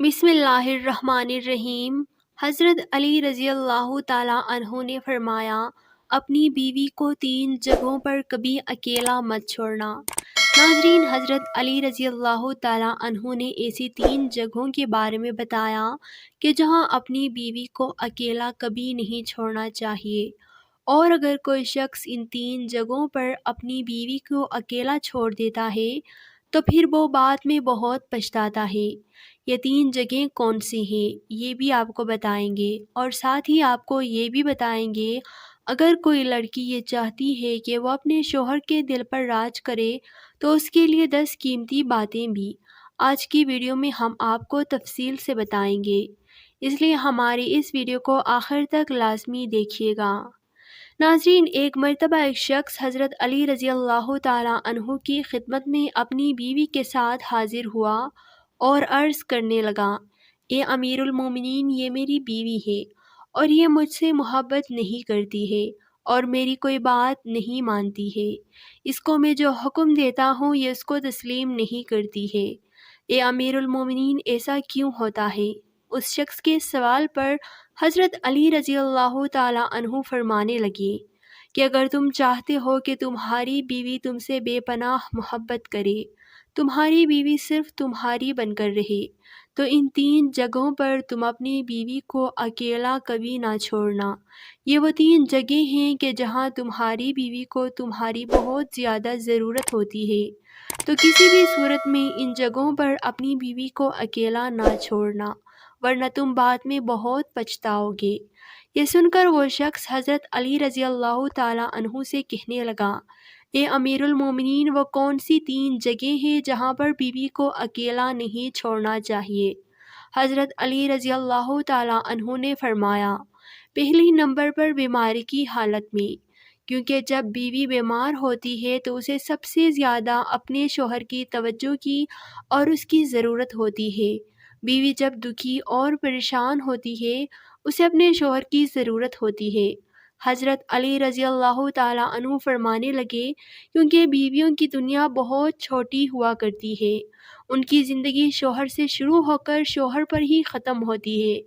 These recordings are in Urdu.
بسم اللہ الرحمن الرحیم۔ حضرت علی رضی اللہ تعالیٰ عنہ نے فرمایا، اپنی بیوی کو 3 جگہوں پر کبھی اکیلا مت چھوڑنا۔ ناظرین، حضرت علی رضی اللہ تعالیٰ عنہ نے ایسی 3 جگہوں کے بارے میں بتایا کہ جہاں اپنی بیوی کو اکیلا کبھی نہیں چھوڑنا چاہیے، اور اگر کوئی شخص ان 3 جگہوں پر اپنی بیوی کو اکیلا چھوڑ دیتا ہے تو پھر وہ بعد میں بہت پچھتاتا ہے۔ یہ 3 جگہیں کون سی ہیں یہ بھی آپ کو بتائیں گے، اور ساتھ ہی آپ کو یہ بھی بتائیں گے اگر کوئی لڑکی یہ چاہتی ہے کہ وہ اپنے شوہر کے دل پر راج کرے تو اس کے لیے 10 قیمتی باتیں بھی آج کی ویڈیو میں ہم آپ کو تفصیل سے بتائیں گے، اس لیے ہماری اس ویڈیو کو آخر تک لازمی دیکھیے گا۔ ناظرین، ایک مرتبہ ایک شخص حضرت علی رضی اللہ تعالیٰ عنہ کی خدمت میں اپنی بیوی کے ساتھ حاضر ہوا اور عرض کرنے لگا، اے امیر المومنین، یہ میری بیوی ہے اور یہ مجھ سے محبت نہیں کرتی ہے اور میری کوئی بات نہیں مانتی ہے۔ اس کو میں جو حکم دیتا ہوں یہ اس کو تسلیم نہیں کرتی ہے۔ اے امیر المومنین، ایسا کیوں ہوتا ہے؟ اس شخص کے سوال پر حضرت علی رضی اللہ تعالیٰ عنہ فرمانے لگے کہ اگر تم چاہتے ہو کہ تمہاری بیوی تم سے بے پناہ محبت کرے، تمہاری بیوی صرف تمہاری بن کر رہے، تو ان 3 جگہوں پر تم اپنی بیوی کو اکیلا کبھی نہ چھوڑنا۔ یہ وہ 3 جگہیں ہیں کہ جہاں تمہاری بیوی کو تمہاری بہت زیادہ ضرورت ہوتی ہے، تو کسی بھی صورت میں ان جگہوں پر اپنی بیوی کو اکیلا نہ چھوڑنا، ورنہ تم بعد میں بہت پچھتاؤ گے۔ یہ سن کر وہ شخص حضرت علی رضی اللہ تعالیٰ عنہ سے کہنے لگا، اے امیر المومنین، وہ کون سی 3 جگہیں ہیں جہاں پر بیوی کو اکیلا نہیں چھوڑنا چاہیے؟ حضرت علی رضی اللہ تعالیٰ عنہ نے فرمایا، پہلی نمبر پر بیماری کی حالت میں، کیونکہ جب بیوی بیمار ہوتی ہے تو اسے سب سے زیادہ اپنے شوہر کی توجہ کی اور اس کی ضرورت ہوتی ہے۔ بیوی جب دکھی اور پریشان ہوتی ہے اسے اپنے شوہر کی ضرورت ہوتی ہے۔ حضرت علی رضی اللہ تعالیٰ عنہ فرمانے لگے، کیونکہ بیویوں کی دنیا بہت چھوٹی ہوا کرتی ہے، ان کی زندگی شوہر سے شروع ہو کر شوہر پر ہی ختم ہوتی ہے،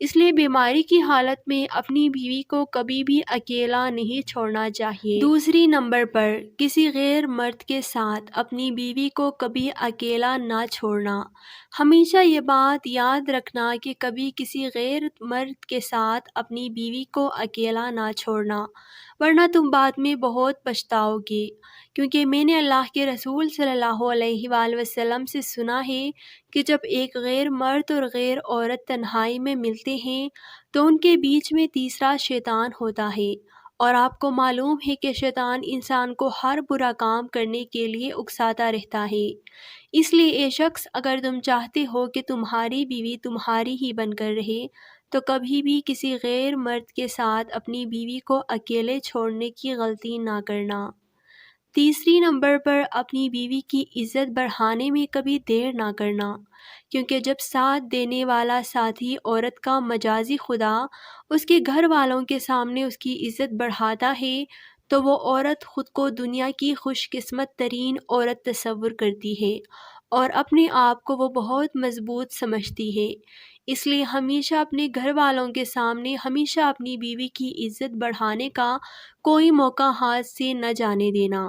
اس لیے بیماری کی حالت میں اپنی بیوی کو کبھی بھی اکیلا نہیں چھوڑنا چاہیے۔ دوسری نمبر پر، کسی غیر مرد کے ساتھ اپنی بیوی کو کبھی اکیلا نہ چھوڑنا۔ ہمیشہ یہ بات یاد رکھنا کہ کبھی کسی غیر مرد کے ساتھ اپنی بیوی کو اکیلا نہ چھوڑنا، ورنہ تم بعد میں بہت پچھتاؤ گے، کیونکہ میں نے اللہ کے رسول صلی اللہ علیہ وآلہ وسلم سے سنا ہے کہ جب ایک غیر مرد اور غیر عورت تنہائی میں ملتے ہیں تو ان کے بیچ میں تیسرا شیطان ہوتا ہے، اور آپ کو معلوم ہے کہ شیطان انسان کو ہر برا کام کرنے کے لیے اکساتا رہتا ہے۔ اس لیے اے شخص، اگر تم چاہتے ہو کہ تمہاری بیوی تمہاری ہی بن کر رہے تو کبھی بھی کسی غیر مرد کے ساتھ اپنی بیوی کو اکیلے چھوڑنے کی غلطی نہ کرنا۔ تیسری نمبر پر، اپنی بیوی کی عزت بڑھانے میں کبھی دیر نہ کرنا، کیونکہ جب ساتھ دینے والا ساتھی عورت کا مجازی خدا اس کے گھر والوں کے سامنے اس کی عزت بڑھاتا ہے تو وہ عورت خود کو دنیا کی خوش قسمت ترین عورت تصور کرتی ہے اور اپنے آپ کو وہ بہت مضبوط سمجھتی ہے۔ اس لیے ہمیشہ اپنے گھر والوں کے سامنے ہمیشہ اپنی بیوی کی عزت بڑھانے کا کوئی موقع ہاتھ سے نہ جانے دینا۔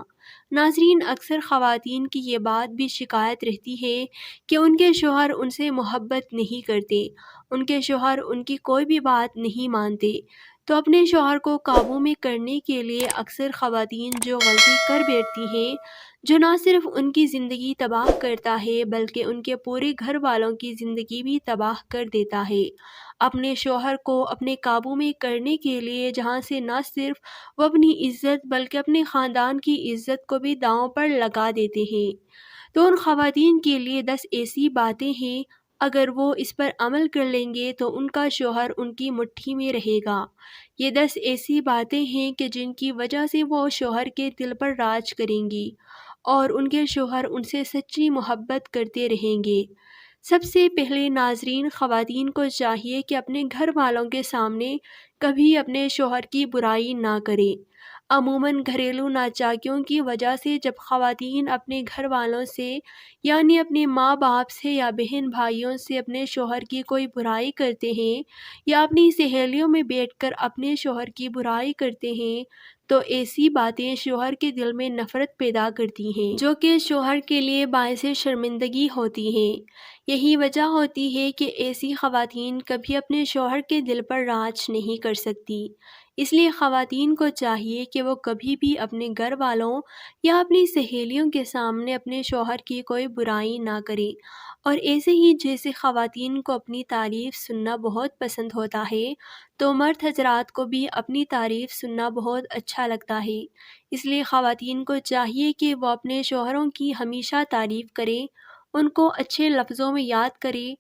ناظرین، اکثر خواتین کی یہ بات بھی شکایت رہتی ہے کہ ان کے شوہر ان سے محبت نہیں کرتے، ان کے شوہر ان کی کوئی بھی بات نہیں مانتے، تو اپنے شوہر کو قابو میں کرنے کے لیے اکثر خواتین جو غلطی کر بیٹھتی ہیں، جو نہ صرف ان کی زندگی تباہ کرتا ہے بلکہ ان کے پورے گھر والوں کی زندگی بھی تباہ کر دیتا ہے، اپنے شوہر کو اپنے قابو میں کرنے کے لیے جہاں سے نہ صرف وہ اپنی عزت بلکہ اپنے خاندان کی عزت کو بھی داؤں پر لگا دیتے ہیں۔ تو ان خواتین کے لیے 10 ایسی باتیں ہیں، اگر وہ اس پر عمل کر لیں گے تو ان کا شوہر ان کی مٹھی میں رہے گا۔ یہ 10 ایسی باتیں ہیں کہ جن کی وجہ سے وہ شوہر کے دل پر راج کریں گی اور ان کے شوہر ان سے سچی محبت کرتے رہیں گے۔ سب سے پہلے ناظرین، خواتین کو چاہیے کہ اپنے گھر والوں کے سامنے کبھی اپنے شوہر کی برائی نہ کریں۔ عموماً گھریلو ناچاکیوں کی وجہ سے جب خواتین اپنے گھر والوں سے یعنی اپنے ماں باپ سے یا بہن بھائیوں سے اپنے شوہر کی کوئی برائی کرتے ہیں یا اپنی سہیلیوں میں بیٹھ کر اپنے شوہر کی برائی کرتے ہیں تو ایسی باتیں شوہر کے دل میں نفرت پیدا کرتی ہیں جو کہ شوہر کے لیے باعث شرمندگی ہوتی ہیں۔ یہی وجہ ہوتی ہے کہ ایسی خواتین کبھی اپنے شوہر کے دل پر راج نہیں کر سکتی۔ اس لیے خواتین کو چاہیے کہ وہ کبھی بھی اپنے گھر والوں یا اپنی سہیلیوں کے سامنے اپنے شوہر کی کوئی برائی نہ کرے، اور ایسے ہی جیسے خواتین کو اپنی تعریف سننا بہت پسند ہوتا ہے تو مرد حضرات کو بھی اپنی تعریف سننا بہت اچھا لگتا ہے۔ اس لیے خواتین کو چاہیے کہ وہ اپنے شوہروں کی ہمیشہ تعریف کریں، ان کو اچھے لفظوں میں یاد کریں۔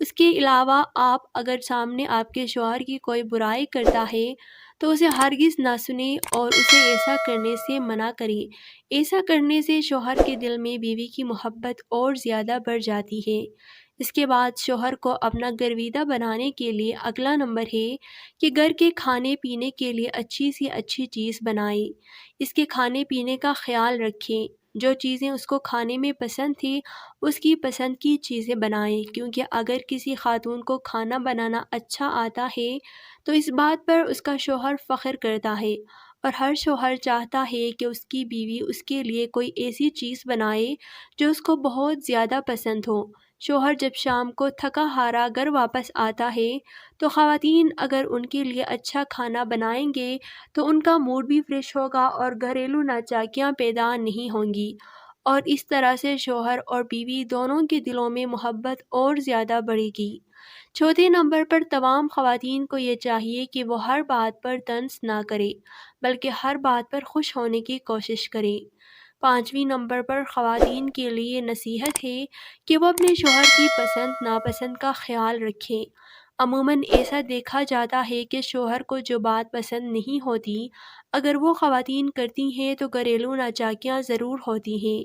اس کے علاوہ آپ اگر سامنے آپ کے شوہر کی کوئی برائی کرتا ہے تو اسے ہرگز نہ سنیں اور اسے ایسا کرنے سے منع کریں۔ ایسا کرنے سے شوہر کے دل میں بیوی کی محبت اور زیادہ بڑھ جاتی ہے۔ اس کے بعد شوہر کو اپنا گرویدہ بنانے کے لیے اگلا نمبر ہے کہ گھر کے کھانے پینے کے لیے اچھی سی اچھی چیز بنائیں۔ اس کے کھانے پینے کا خیال رکھیں، جو چیزیں اس کو کھانے میں پسند تھی اس کی پسند کی چیزیں بنائیں، کیونکہ اگر کسی خاتون کو کھانا بنانا اچھا آتا ہے تو اس بات پر اس کا شوہر فخر کرتا ہے، اور ہر شوہر چاہتا ہے کہ اس کی بیوی اس کے لیے کوئی ایسی چیز بنائے جو اس کو بہت زیادہ پسند ہو۔ شوہر جب شام کو تھکا ہارا گھر واپس آتا ہے تو خواتین اگر ان کے لیے اچھا کھانا بنائیں گے تو ان کا موڈ بھی فریش ہوگا اور گھریلو ناچاکیاں پیدا نہیں ہوں گی، اور اس طرح سے شوہر اور بیوی دونوں کے دلوں میں محبت اور زیادہ بڑھے گی۔ چوتھے نمبر پر تمام خواتین کو یہ چاہیے کہ وہ ہر بات پر طنز نہ کرے بلکہ ہر بات پر خوش ہونے کی کوشش کریں۔ پانچویں نمبر پر خواتین کے لیے نصیحت ہے کہ وہ اپنے شوہر کی پسند ناپسند کا خیال رکھیں۔ عموماً ایسا دیکھا جاتا ہے کہ شوہر کو جو بات پسند نہیں ہوتی اگر وہ خواتین کرتی ہیں تو گھریلو ناچاکیاں ضرور ہوتی ہیں۔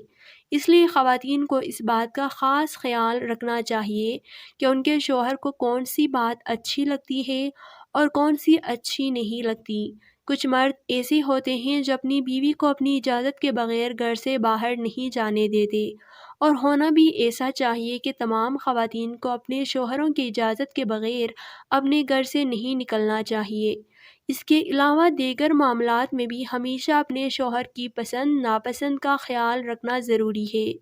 اس لیے خواتین کو اس بات کا خاص خیال رکھنا چاہیے کہ ان کے شوہر کو کون سی بات اچھی لگتی ہے اور کون سی اچھی نہیں لگتی۔ کچھ مرد ایسے ہوتے ہیں جو اپنی بیوی کو اپنی اجازت کے بغیر گھر سے باہر نہیں جانے دیتے، اور ہونا بھی ایسا چاہیے کہ تمام خواتین کو اپنے شوہروں کی اجازت کے بغیر اپنے گھر سے نہیں نکلنا چاہیے۔ اس کے علاوہ دیگر معاملات میں بھی ہمیشہ اپنے شوہر کی پسند ناپسند کا خیال رکھنا ضروری ہے۔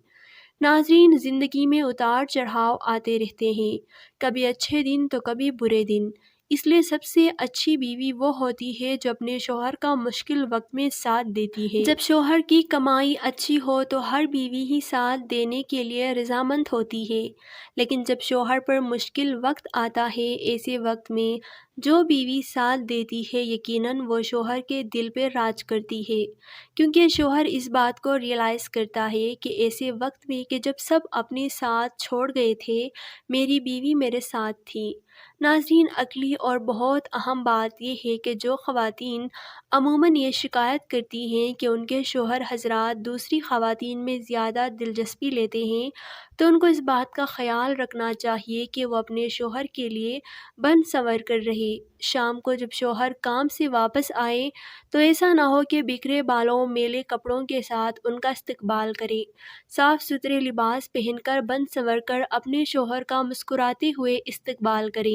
ناظرین، زندگی میں اتار چڑھاؤ آتے رہتے ہیں، کبھی اچھے دن تو کبھی برے دن۔ اس لیے سب سے اچھی بیوی وہ ہوتی ہے جو اپنے شوہر کا مشکل وقت میں ساتھ دیتی ہے۔ جب شوہر کی کمائی اچھی ہو تو ہر بیوی ہی ساتھ دینے کے لیے رضامند ہوتی ہے، لیکن جب شوہر پر مشکل وقت آتا ہے ایسے وقت میں جو بیوی ساتھ دیتی ہے یقیناً وہ شوہر کے دل پہ راج کرتی ہے، کیونکہ شوہر اس بات کو ریئلائز کرتا ہے کہ ایسے وقت میں کہ جب سب اپنے ساتھ چھوڑ گئے تھے میری بیوی میرے ساتھ تھی۔ ناظرین، اگلی اور بہت اہم بات یہ ہے کہ جو خواتین عموماً یہ شکایت کرتی ہیں کہ ان کے شوہر حضرات دوسری خواتین میں زیادہ دلچسپی لیتے ہیں تو ان کو اس بات کا خیال رکھنا چاہیے کہ وہ اپنے شوہر کے لیے بن سنور کر رہے۔ شام کو جب شوہر کام سے واپس آئے تو ایسا نہ ہو کہ بکھرے بالوں میلے کپڑوں کے ساتھ ان کا استقبال کرے۔ صاف ستھرے لباس پہن کر بن سنور کر اپنے شوہر کا مسکراتے ہوئے استقبال کریں۔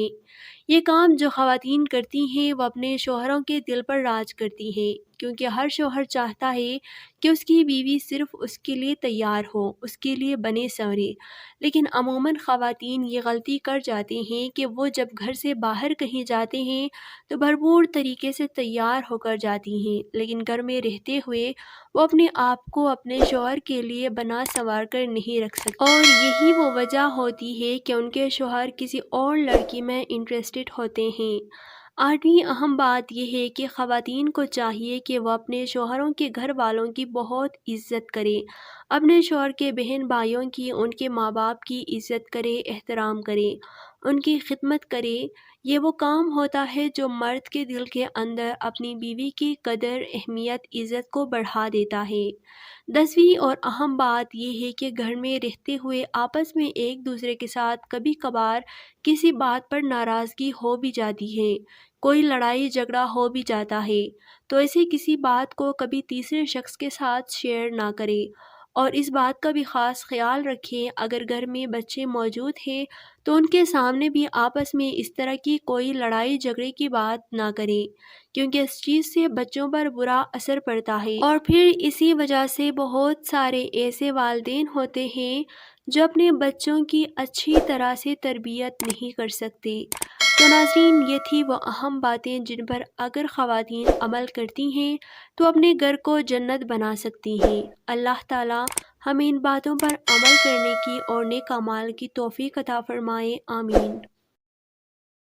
یہ کام جو خواتین کرتی ہیں وہ اپنے شوہروں کے دل پر راج کرتی ہیں، کیونکہ ہر شوہر چاہتا ہے کہ اس کی بیوی صرف اس کے لیے تیار ہو، اس کے لیے بنے سنورے، لیکن عموماً خواتین یہ غلطی کر جاتی ہیں کہ وہ جب گھر سے باہر کہیں جاتے ہیں تو بھرپور طریقے سے تیار ہو کر جاتی ہیں، لیکن گھر میں رہتے ہوئے وہ اپنے آپ کو اپنے شوہر کے لیے بنا سنوار کر نہیں رکھ سکتی، اور یہی وہ وجہ ہوتی ہے کہ ان کے شوہر کسی اور لڑکی میں انٹرسٹڈ ہوتے ہیں۔ آٹھویں اہم بات یہ ہے کہ خواتین کو چاہیے کہ وہ اپنے شوہروں کے گھر والوں کی بہت عزت کریں، اپنے شوہر کے بہن بھائیوں کی، ان کے ماں باپ کی عزت کریں، احترام کریں، ان کی خدمت کرے۔ یہ وہ کام ہوتا ہے جو مرد کے دل کے اندر اپنی بیوی کی قدر، اہمیت، عزت کو بڑھا دیتا ہے۔ 10ویں اور اہم بات یہ ہے کہ گھر میں رہتے ہوئے آپس میں ایک دوسرے کے ساتھ کبھی کبھار کسی بات پر ناراضگی ہو بھی جاتی ہے، کوئی لڑائی جھگڑا ہو بھی جاتا ہے، تو ایسے کسی بات کو کبھی تیسرے شخص کے ساتھ شیئر نہ کریں، اور اس بات کا بھی خاص خیال رکھیں اگر گھر میں بچے موجود ہیں تو ان کے سامنے بھی آپس میں اس طرح کی کوئی لڑائی جھگڑے کی بات نہ کریں، کیونکہ اس چیز سے بچوں پر برا اثر پڑتا ہے، اور پھر اسی وجہ سے بہت سارے ایسے والدین ہوتے ہیں جو اپنے بچوں کی اچھی طرح سے تربیت نہیں کر سکتے۔ تو ناظرین، یہ تھی وہ اہم باتیں جن پر اگر خواتین عمل کرتی ہیں تو اپنے گھر کو جنت بنا سکتی ہیں۔ اللہ تعالی ہمیں ان باتوں پر عمل کرنے کی اور نیک اعمال کی توفیق عطا فرمائے، آمین۔